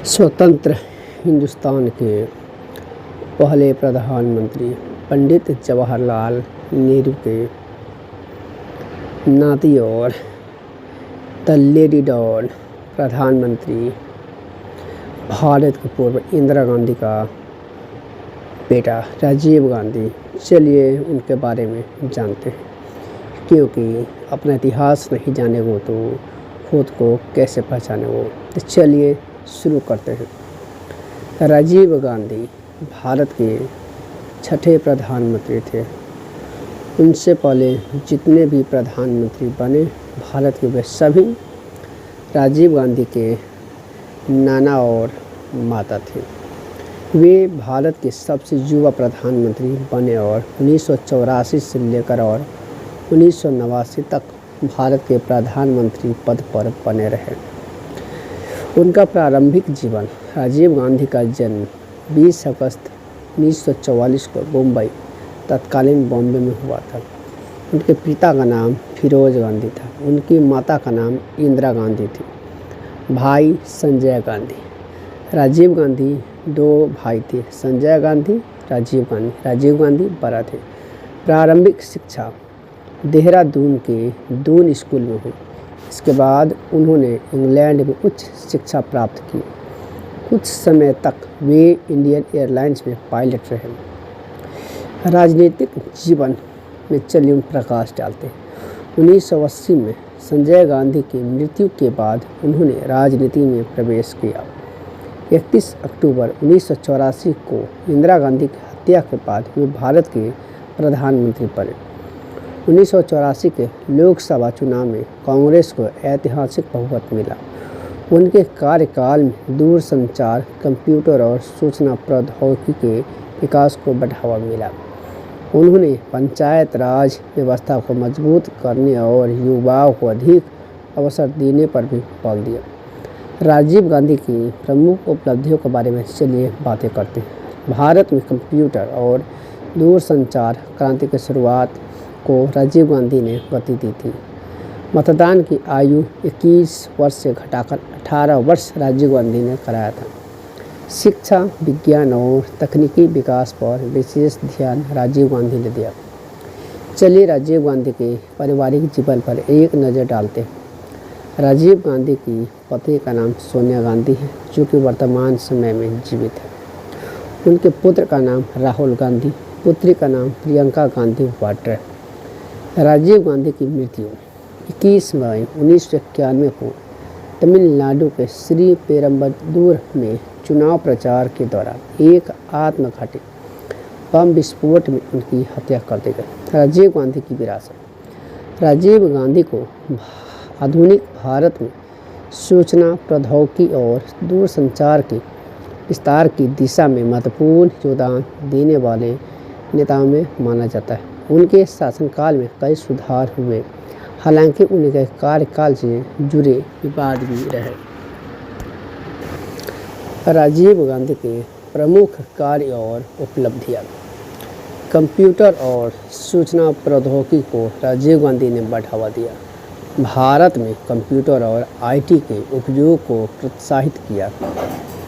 स्वतंत्र हिंदुस्तान के पहले प्रधानमंत्री पंडित जवाहरलाल नेहरू के नाती और द लेडी डॉन प्रधानमंत्री भारत के पूर्व इंदिरा गांधी का बेटा राजीव गांधी। चलिए उनके बारे में जानते हैं, क्योंकि अपना इतिहास नहीं जानेंगे तो खुद को कैसे पहचानेंगे। तो चलिए शुरू करते हैं। राजीव गांधी भारत के छठे प्रधानमंत्री थे। उनसे पहले जितने भी प्रधानमंत्री बने भारत के, वे सभी राजीव गांधी के नाना और माता थे। वे भारत के सबसे युवा प्रधानमंत्री बने और 1984 से लेकर और 1989 तक भारत के प्रधानमंत्री पद पर बने रहे। उनका प्रारंभिक जीवन। राजीव गांधी का जन्म 20 अगस्त 1944 को मुंबई तत्कालीन बॉम्बे में हुआ था। उनके पिता का नाम फिरोज गांधी था। उनकी माता का नाम इंदिरा गांधी थी। भाई संजय गांधी। राजीव गांधी दो भाई थे, संजय गांधी, राजीव गांधी। राजीव गांधी बड़ा थे। प्रारंभिक शिक्षा देहरादून के दून स्कूल में हुई। इसके बाद उन्होंने इंग्लैंड में उच्च शिक्षा प्राप्त की। कुछ समय तक वे इंडियन एयरलाइंस में पायलट रहे। राजनीतिक जीवन में चलिए प्रकाश डालते हैं। 1980 में संजय गांधी की मृत्यु के बाद उन्होंने राजनीति में प्रवेश किया। 31 अक्टूबर 1984 को इंदिरा गांधी की हत्या के बाद वे भारत के प्रधानमंत्री बने। 1984 के लोकसभा चुनाव में कांग्रेस को ऐतिहासिक बहुमत मिला। उनके कार्यकाल में दूरसंचार, कंप्यूटर और सूचना प्रौद्योगिकी के विकास को बढ़ावा मिला। उन्होंने पंचायत राज व्यवस्था को मजबूत करने और युवाओं को अधिक अवसर देने पर भी बल दिया। राजीव गांधी की प्रमुख उपलब्धियों के बारे में चलिए बातें करते हैं। भारत में कंप्यूटर और दूरसंचार क्रांति की शुरुआत को राजीव गांधी ने गति दी थी। मतदान की आयु 21 वर्ष से घटाकर 18 वर्ष राजीव गांधी ने कराया था। शिक्षा, विज्ञान और तकनीकी विकास पर विशेष ध्यान राजीव गांधी ने दिया। चलिए राजीव गांधी के पारिवारिक जीवन पर एक नज़र डालते हैं। राजीव गांधी की पत्नी का नाम सोनिया गांधी है, जो कि वर्तमान समय में जीवित है। उनके पुत्र का नाम राहुल गांधी, पुत्री का नाम प्रियंका गांधी वाड्रा है। राजीव गांधी की मृत्यु 21 मई 1991 को तमिलनाडु के श्री पेरम्बदूर में चुनाव प्रचार के दौरान एक आत्मघाती बम विस्फोट में उनकी हत्या कर दी गई। राजीव गांधी की विरासत। राजीव गांधी को आधुनिक भारत में सूचना प्रौद्योगिकी और दूरसंचार के विस्तार की दिशा में महत्वपूर्ण योगदान देने वाले नेताओं में माना जाता है। उनके शासनकाल में कई सुधार हुए, हालांकि उनके कार्यकाल से जुड़े विवाद भी रहे। राजीव गांधी के प्रमुख कार्य और उपलब्धियां। कंप्यूटर और सूचना प्रौद्योगिकी को राजीव गांधी ने बढ़ावा दिया। भारत में कंप्यूटर और आईटी के उपयोग को प्रोत्साहित किया,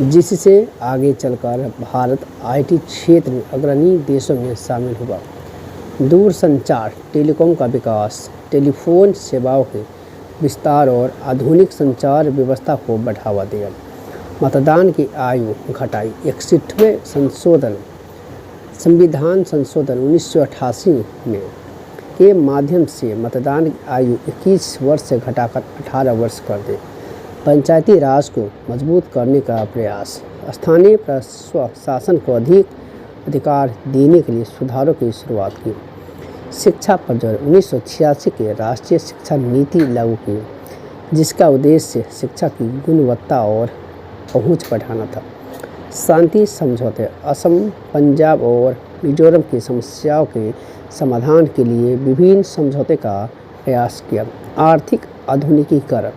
जिससे आगे चलकर भारत आईटी क्षेत्र में अग्रणी देशों में शामिल हुआ। दूरसंचार, टेलीकॉम का विकास, टेलीफोन सेवाओं के विस्तार और आधुनिक संचार व्यवस्था को बढ़ावा दिया। मतदान की आयु घटाई। 61वें संविधान संशोधन 1988 में के माध्यम से मतदान की आयु 21 वर्ष से घटाकर 18 वर्ष कर दी। पंचायती राज को मजबूत करने का प्रयास। स्थानीय प्रशासन को अधिक अधिकार देने के लिए सुधारों की शुरुआत की। शिक्षा पर जोर। 1986 के राष्ट्रीय शिक्षा नीति लागू की, जिसका उद्देश्य शिक्षा की गुणवत्ता और पहुंच बढ़ाना था। शांति समझौते। असम, पंजाब और मिजोरम की समस्याओं के समाधान के लिए विभिन्न समझौते का प्रयास किया। आर्थिक आधुनिकीकरण।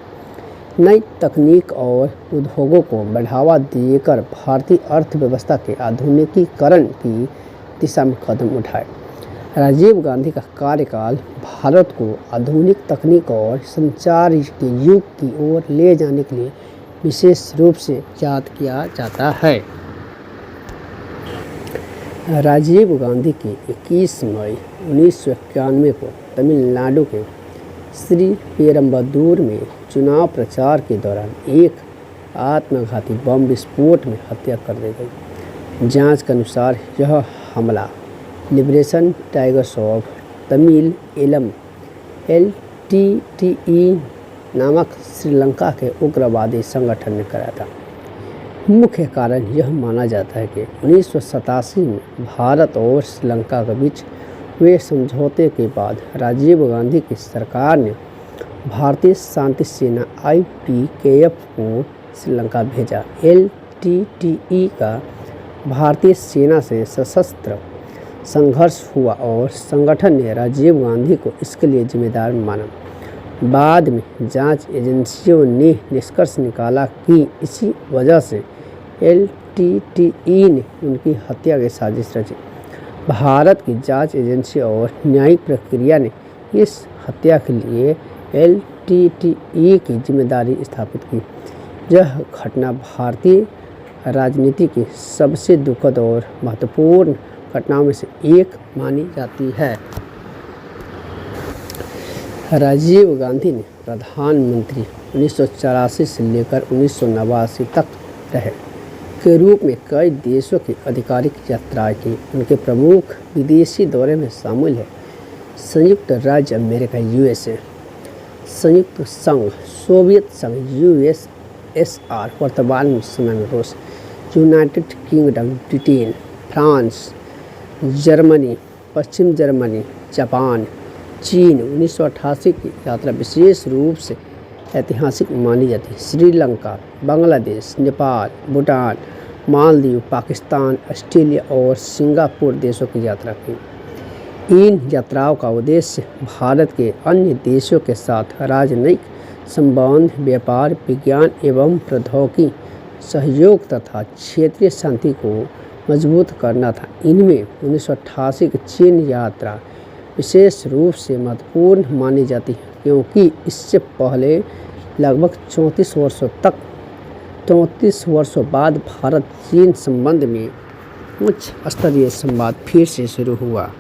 नई तकनीक और उद्योगों को बढ़ावा देकर भारतीय अर्थव्यवस्था के आधुनिकीकरण की दिशा में कदम उठाए। राजीव गांधी का कार्यकाल भारत को आधुनिक तकनीक और संचार के युग की ओर ले जाने के लिए विशेष रूप से याद किया जाता है। राजीव गांधी की 21 मई 1991 को तमिलनाडु के श्री पेरम्बदूर में चुनाव प्रचार के दौरान एक आत्मघाती बम विस्फोट में हत्या कर दी गई। जांच के अनुसार यह हमला Liberation Tigers of Tamil Eelam LTTE नामक श्रीलंका के उग्रवादी संगठन ने कराया था। मुख्य कारण यह माना जाता है कि 1987 में भारत और श्रीलंका के बीच हुए समझौते के बाद राजीव गांधी की सरकार ने भारतीय शांति सेना IPKF को श्रीलंका भेजा। LTTE का भारतीय सेना से सशस्त्र संघर्ष हुआ और संगठन ने राजीव गांधी को इसके लिए जिम्मेदार माना। बाद में जांच एजेंसियों ने निष्कर्ष निकाला कि इसी वजह से LTTE ने उनकी हत्या की साजिश रची। भारत की जांच एजेंसी और न्यायिक प्रक्रिया ने इस हत्या के लिए LTTE की जिम्मेदारी स्थापित की। यह घटना भारतीय राजनीति की सबसे दुखद और महत्वपूर्ण घटनाओं में से एक मानी जाती है। राजीव गांधी ने प्रधानमंत्री 1984 से लेकर 1989 तक रहे के रूप में कई देशों की आधिकारिक यात्राएं की। उनके प्रमुख विदेशी दौरे में शामिल है संयुक्त राज्य अमेरिका USA, संयुक्त संघ सोवियत संघ USSR वर्तमान समय में रूस, United Kingdom Britain, France, Germany, पश्चिम जर्मनी, जापान, चीन। 1988 की यात्रा विशेष रूप से ऐतिहासिक मानी जाती है। श्रीलंका, बांग्लादेश, नेपाल, भूटान, मालदीव, पाकिस्तान, ऑस्ट्रेलिया और सिंगापुर देशों की यात्रा की। इन यात्राओं का उद्देश्य भारत के अन्य देशों के साथ राजनयिक संबंध, व्यापार, विज्ञान एवं प्रौद्योगिकी सहयोग तथा क्षेत्रीय शांति को मजबूत करना था। इनमें 1988 की चीन यात्रा विशेष रूप से महत्वपूर्ण मानी जाती है क्योंकि इससे पहले लगभग 34 वर्षों बाद भारत चीन संबंध में उच्च स्तरीय संवाद फिर से शुरू हुआ।